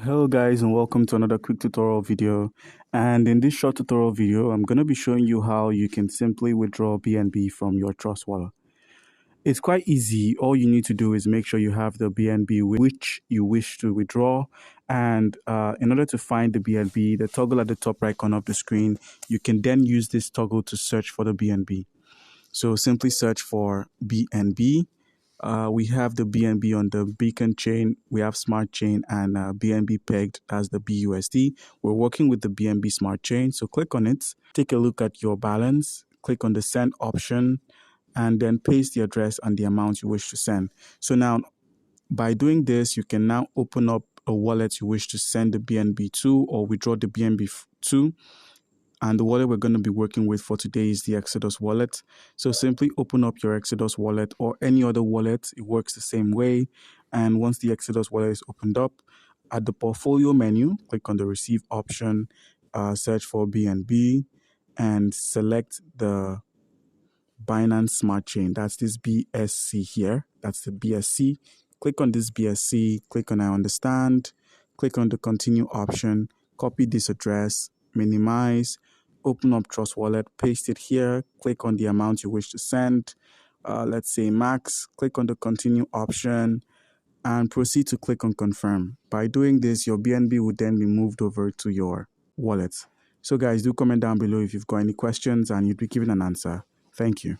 Hello guys, and welcome to another quick tutorial video. And in this short tutorial video, I'm going to be showing you how you can simply withdraw BNB from your Trust wallet. It's quite easy. All you need to do is make sure you have the BNB which you wish to withdraw. And in order to find the BNB, the toggle at the top right corner of the screen, you can then use this toggle to search for the BNB. So simply search for BNB. We have the BNB on the Beacon chain, we have Smart Chain, and BNB pegged as the BUSD. We're working with the BNB Smart Chain, so click on it, take a look at your balance, click on the send option, and then paste the address and the amount you wish to send. So now, by doing this, you can now open up a wallet you wish to send the BNB to or withdraw the BNB to. And the wallet we're going to be working with for today is the Exodus wallet. So simply open up your Exodus wallet or any other wallet. It works the same way. And once the Exodus wallet is opened up, at the portfolio menu, click on the receive option, search for BNB, and select the Binance Smart Chain. That's this BSC here. That's the BSC. Click on this BSC, click on I understand, click on the continue option, copy this address, minimize, open up Trust Wallet, paste it here, click on the amount you wish to send, let's say max, click on the continue option, and proceed to click on confirm. By doing this, your BNB would then be moved over to your wallet. So guys, do comment down below if you've got any questions and you'd be given an answer. Thank you.